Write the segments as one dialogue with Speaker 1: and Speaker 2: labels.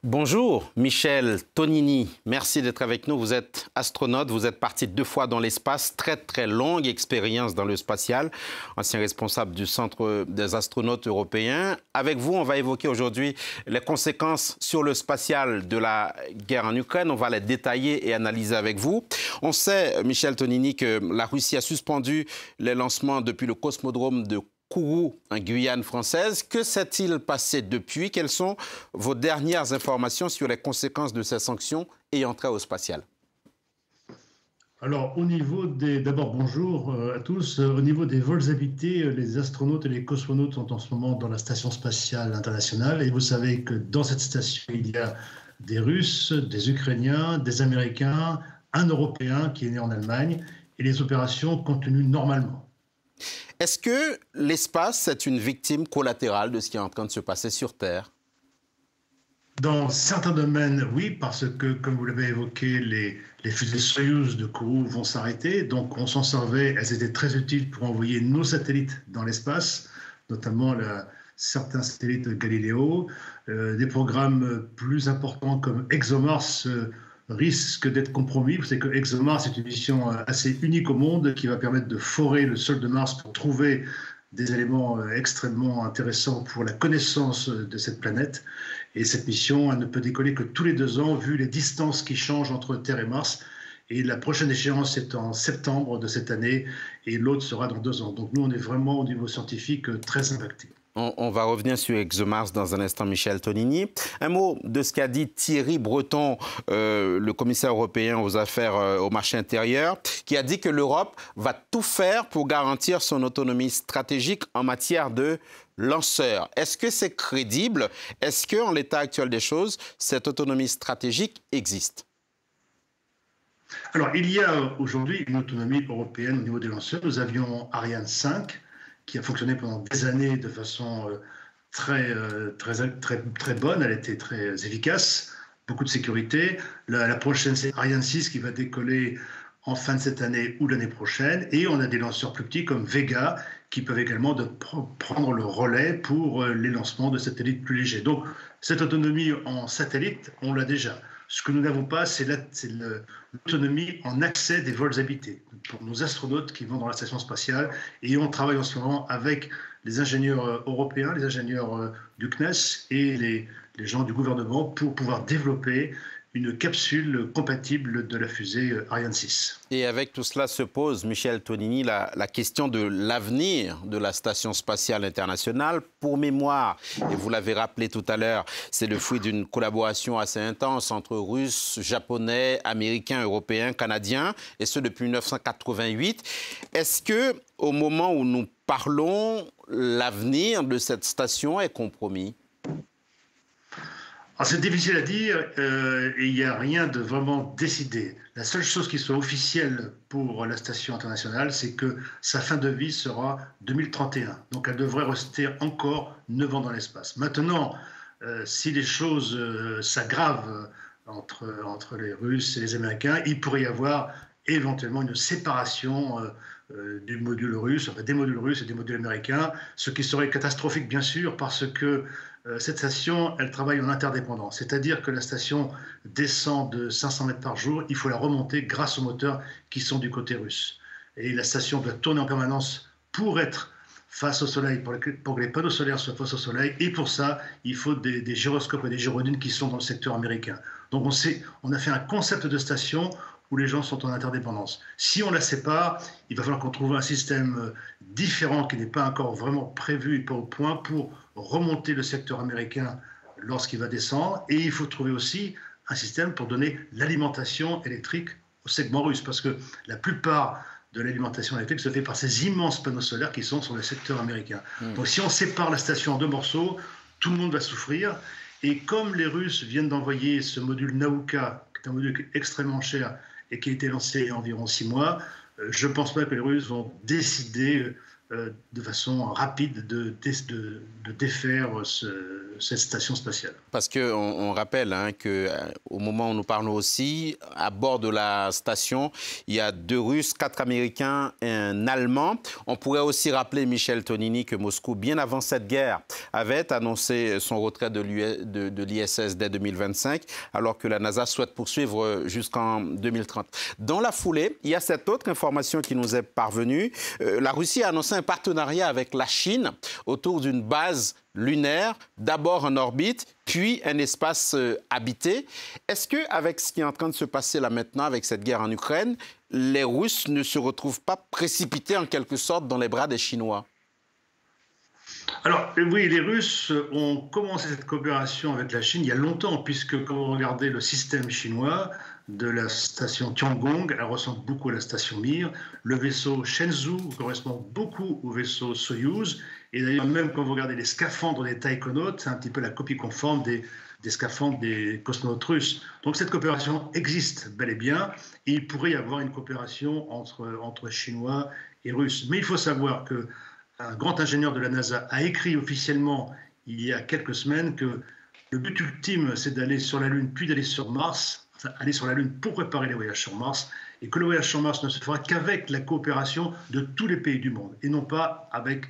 Speaker 1: Bonjour, Michel Tonini. Merci d'être avec nous. Vous êtes astronaute, vous êtes parti 2 fois dans l'espace, très longue expérience dans le spatial, ancien responsable du Centre des astronautes européens. Avec vous, on va évoquer aujourd'hui les conséquences sur le spatial de la guerre en Ukraine. On va les détailler et analyser avec vous. On sait, Michel Tonini, que la Russie a suspendu les lancements depuis le cosmodrome de Kourou, en Guyane française. Que s'est-il passé depuis? Quelles sont vos dernières informations sur les conséquences de ces sanctions ayant trait au spatial?
Speaker 2: Alors, au niveau des... D'abord, bonjour à tous. Au niveau des vols habités, les astronautes et les cosmonautes sont en ce moment dans la Station spatiale internationale. Et vous savez que dans cette station, il y a des Russes, des Ukrainiens, des Américains, un Européen qui est né en Allemagne. Et les opérations continuent normalement.
Speaker 1: Est-ce que l'espace est une victime collatérale de ce qui est en train de se passer sur Terre?
Speaker 2: Dans certains domaines, oui, parce que, comme vous l'avez évoqué, les fusées Soyouz de Kourou vont s'arrêter. Donc, on s'en servait. Elles étaient très utiles pour envoyer nos satellites dans l'espace, notamment certains satellites Galileo. Des programmes plus importants comme ExoMars risquent d'être compromis. Vous savez que ExoMars est une mission assez unique au monde qui va permettre de forer le sol de Mars pour trouver des éléments extrêmement intéressants pour la connaissance de cette planète. Et cette mission, elle ne peut décoller que tous les 2 ans, vu les distances qui changent entre Terre et Mars. Et la prochaine échéance est en septembre de cette année, et l'autre sera dans 2 ans. Donc nous, on est vraiment au niveau scientifique très impacté.
Speaker 1: On va revenir sur ExoMars dans un instant, Michel Tonini. Un mot de ce qu'a dit Thierry Breton, le commissaire européen aux affaires au marché intérieur, qui a dit que l'Europe va tout faire pour garantir son autonomie stratégique en matière de lanceurs. Est-ce que c'est crédible? Est-ce qu'en l'état actuel des choses, cette autonomie stratégique existe?
Speaker 2: Alors, il y a aujourd'hui une autonomie européenne au niveau des lanceurs. Nous avions Ariane 5, qui a fonctionné pendant des années de façon très bonne. Elle était très efficace, beaucoup de sécurité. La prochaine, c'est Ariane 6 qui va décoller en fin de cette année ou l'année prochaine. Et on a des lanceurs plus petits comme Vega qui peuvent également prendre le relais pour les lancements de satellites plus légers. Donc, cette autonomie en satellite, on l'a déjà. Ce que nous n'avons pas, c'est l'autonomie en accès des vols habités pour nos astronautes qui vont dans la station spatiale. Et on travaille en ce moment avec les ingénieurs européens, les ingénieurs du CNES et les gens du gouvernement pour pouvoir développer une capsule compatible de la fusée Ariane 6.
Speaker 1: Et avec tout cela se pose, Michel Tonini, la question de l'avenir de la Station spatiale internationale. Pour mémoire, et vous l'avez rappelé tout à l'heure, c'est le fruit d'une collaboration assez intense entre Russes, Japonais, Américains, Européens, Canadiens, et ce depuis 1988. Est-ce que, au moment où nous parlons, l'avenir de cette station est compromis?
Speaker 2: C'est difficile à dire et il n'y a rien de vraiment décidé. La seule chose qui soit officielle pour la station internationale, c'est que sa fin de vie sera 2031. Donc elle devrait rester encore 9 ans dans l'espace. Maintenant, si les choses s'aggravent entre les Russes et les Américains, il pourrait y avoir éventuellement une séparation du module russe, enfin des modules russes et des modules américains, ce qui serait catastrophique bien sûr parce que cette station, elle travaille en interdépendance, c'est-à-dire que la station descend de 500 mètres par jour, il faut la remonter grâce aux moteurs qui sont du côté russe. Et la station doit tourner en permanence pour être face au soleil, pour que les panneaux solaires soient face au soleil, et pour ça, il faut des gyroscopes et des gyrodynes qui sont dans le secteur américain. Donc on a fait un concept de station où les gens sont en interdépendance. Si on la sépare, il va falloir qu'on trouve un système différent qui n'est pas encore vraiment prévu et pas au point pour remonter le secteur américain lorsqu'il va descendre. Et il faut trouver aussi un système pour donner l'alimentation électrique au segment russe, parce que la plupart de l'alimentation électrique se fait par ces immenses panneaux solaires qui sont sur le secteur américain. Donc si on sépare la station en 2 morceaux, tout le monde va souffrir. Et comme les Russes viennent d'envoyer ce module Nauka, qui est un module extrêmement cher, et qui a été lancé il y a environ 6 mois, je ne pense pas que les Russes vont décider de façon rapide de défaire cette station spatiale.
Speaker 1: Parce qu'on rappelle hein, qu'au moment où nous parlons aussi, à bord de la station, il y a 2 Russes, 4 Américains et un Allemand. On pourrait aussi rappeler, Michel Tonini, que Moscou, bien avant cette guerre, avait annoncé son retrait de l'ISS dès 2025, alors que la NASA souhaite poursuivre jusqu'en 2030. Dans la foulée, il y a cette autre information qui nous est parvenue. La Russie a annoncé un partenariat avec la Chine autour d'une base lunaire, d'abord en orbite, puis un espace habité. Est-ce qu'avec ce qui est en train de se passer là maintenant, avec cette guerre en Ukraine, les Russes ne se retrouvent pas précipités en quelque sorte dans les bras des Chinois?
Speaker 2: Alors oui, les Russes ont commencé cette coopération avec la Chine il y a longtemps, puisque quand vous regardez le système chinois de la station Tiangong, elle ressemble beaucoup à la station Mir. Le vaisseau Shenzhou correspond beaucoup au vaisseau Soyouz. Et d'ailleurs, même quand vous regardez les scaphandres des taïkonautes, c'est un petit peu la copie conforme des scaphandres des cosmonautes russes. Donc cette coopération existe bel et bien. Et il pourrait y avoir une coopération entre Chinois et Russes. Mais il faut savoir que un grand ingénieur de la NASA a écrit officiellement il y a quelques semaines que le but ultime, c'est d'aller sur la Lune, puis d'aller sur Mars, enfin, aller sur la Lune pour préparer les voyages sur Mars, et que le voyage sur Mars ne se fera qu'avec la coopération de tous les pays du monde, et non pas avec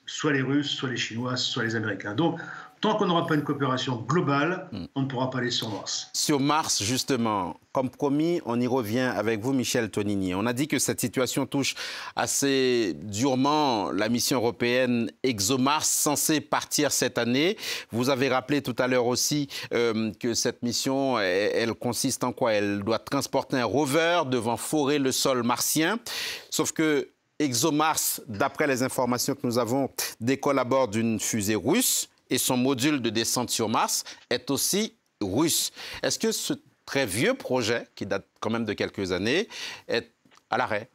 Speaker 2: soit les Russes, soit les Chinois, soit les Américains. Donc, tant qu'on n'aura pas une coopération globale, on ne pourra pas aller sur Mars.
Speaker 1: Sur Mars, justement, comme promis, on y revient avec vous, Michel Tonini. On a dit que cette situation touche assez durement la mission européenne ExoMars, censée partir cette année. Vous avez rappelé tout à l'heure aussi que cette mission, elle consiste en quoi? Elle doit transporter un rover devant forer le sol martien. Sauf que ExoMars, d'après les informations que nous avons, décolle à bord d'une fusée russe et son module de descente sur Mars est aussi russe. Est-ce que ce très vieux projet, qui date quand même de quelques années, est à l'arrêt?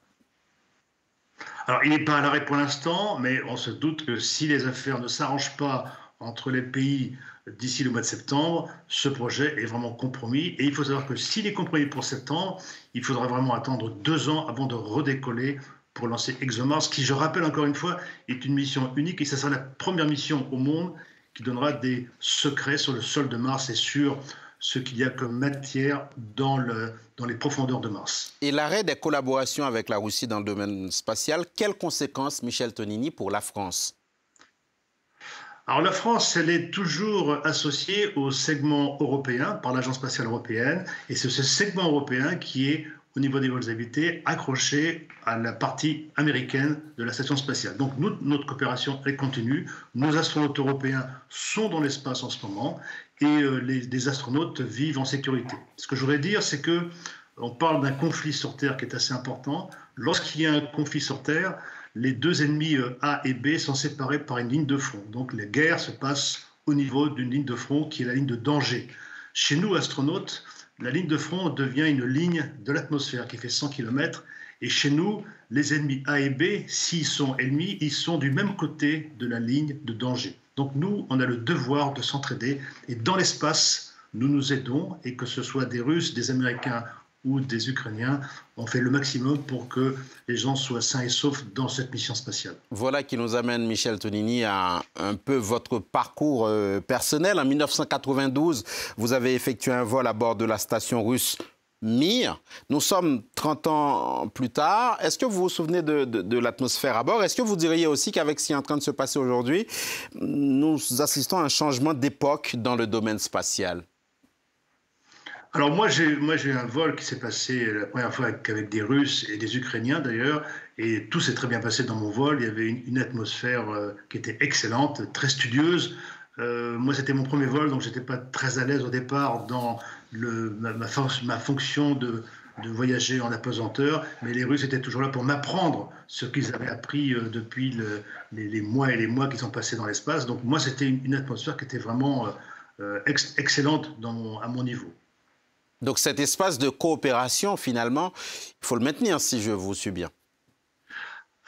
Speaker 2: Alors, il n'est pas à l'arrêt pour l'instant, mais on se doute que si les affaires ne s'arrangent pas entre les pays d'ici le mois de septembre, ce projet est vraiment compromis. Et il faut savoir que s'il est compromis pour septembre, il faudra vraiment attendre 2 ans avant de redécoller pour lancer ExoMars, qui, je rappelle encore une fois, est une mission unique et ça sera la première mission au monde qui donnera des secrets sur le sol de Mars et sur ce qu'il y a comme matière dans les profondeurs de Mars.
Speaker 1: Et l'arrêt des collaborations avec la Russie dans le domaine spatial, quelles conséquences, Michel Tonini, pour la France?
Speaker 2: Alors la France, elle est toujours associée au segment européen par l'Agence spatiale européenne et c'est ce segment européen qui est au niveau des vols habités, accroché à la partie américaine de la station spatiale. Donc notre coopération, elle continue. Nos astronautes européens sont dans l'espace en ce moment et les astronautes vivent en sécurité. Ce que je voudrais dire, c'est que on parle d'un conflit sur Terre qui est assez important. Lorsqu'il y a un conflit sur Terre, les 2 ennemis A et B sont séparés par une ligne de front. Donc la guerre se passe au niveau d'une ligne de front qui est la ligne de danger. Chez nous, astronautes, la ligne de front devient une ligne de l'atmosphère qui fait 100 km. Et chez nous, les ennemis A et B, s'ils sont ennemis, ils sont du même côté de la ligne de danger. Donc nous, on a le devoir de s'entraider. Et dans l'espace, nous nous aidons. Et que ce soit des Russes, des Américains ou des Ukrainiens, on fait le maximum pour que les gens soient sains et saufs dans cette mission spatiale.
Speaker 1: Voilà qui nous amène, Michel Tonini, à un peu votre parcours personnel. En 1992, vous avez effectué un vol à bord de la station russe Mir. Nous sommes 30 ans plus tard. Est-ce que vous vous souvenez de l'atmosphère à bord? Est-ce que vous diriez aussi qu'avec ce qui est en train de se passer aujourd'hui, nous assistons à un changement d'époque dans le domaine spatial?
Speaker 2: Alors moi j'ai eu un vol qui s'est passé la première fois avec des Russes et des Ukrainiens d'ailleurs, et tout s'est très bien passé dans mon vol. Il y avait une atmosphère qui était excellente, très studieuse. Moi c'était mon premier vol, donc j'étais pas très à l'aise au départ dans ma fonction de voyager en apesanteur, mais les Russes étaient toujours là pour m'apprendre ce qu'ils avaient appris depuis les mois et les mois qu'ils ont passés dans l'espace. Donc moi c'était une atmosphère qui était vraiment excellente à mon niveau.
Speaker 1: Donc cet espace de coopération, finalement, il faut le maintenir, si je vous suis bien.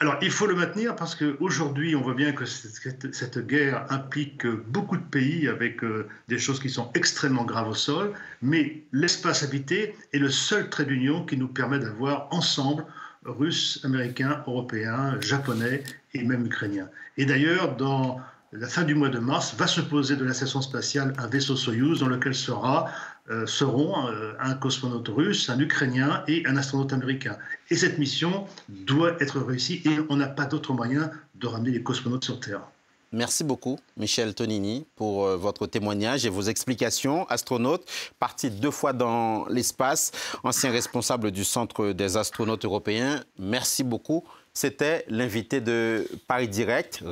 Speaker 2: Alors, il faut le maintenir parce qu'aujourd'hui, on voit bien que cette guerre implique beaucoup de pays avec des choses qui sont extrêmement graves au sol, mais l'espace habité est le seul trait d'union qui nous permet d'avoir ensemble Russes, Américains, Européens, Japonais et même Ukrainiens. Et d'ailleurs, dans la fin du mois de mars, va se poser de la station spatiale un vaisseau Soyouz dans lequel seront un cosmonaute russe, un Ukrainien et un astronaute américain. Et cette mission doit être réussie et on n'a pas d'autre moyen de ramener les cosmonautes sur Terre.
Speaker 1: Merci beaucoup, Michel Tonini, pour votre témoignage et vos explications. Astronaute, parti 2 fois dans l'espace, ancien responsable du Centre des astronautes européens. Merci beaucoup. C'était l'invité de Paris Direct.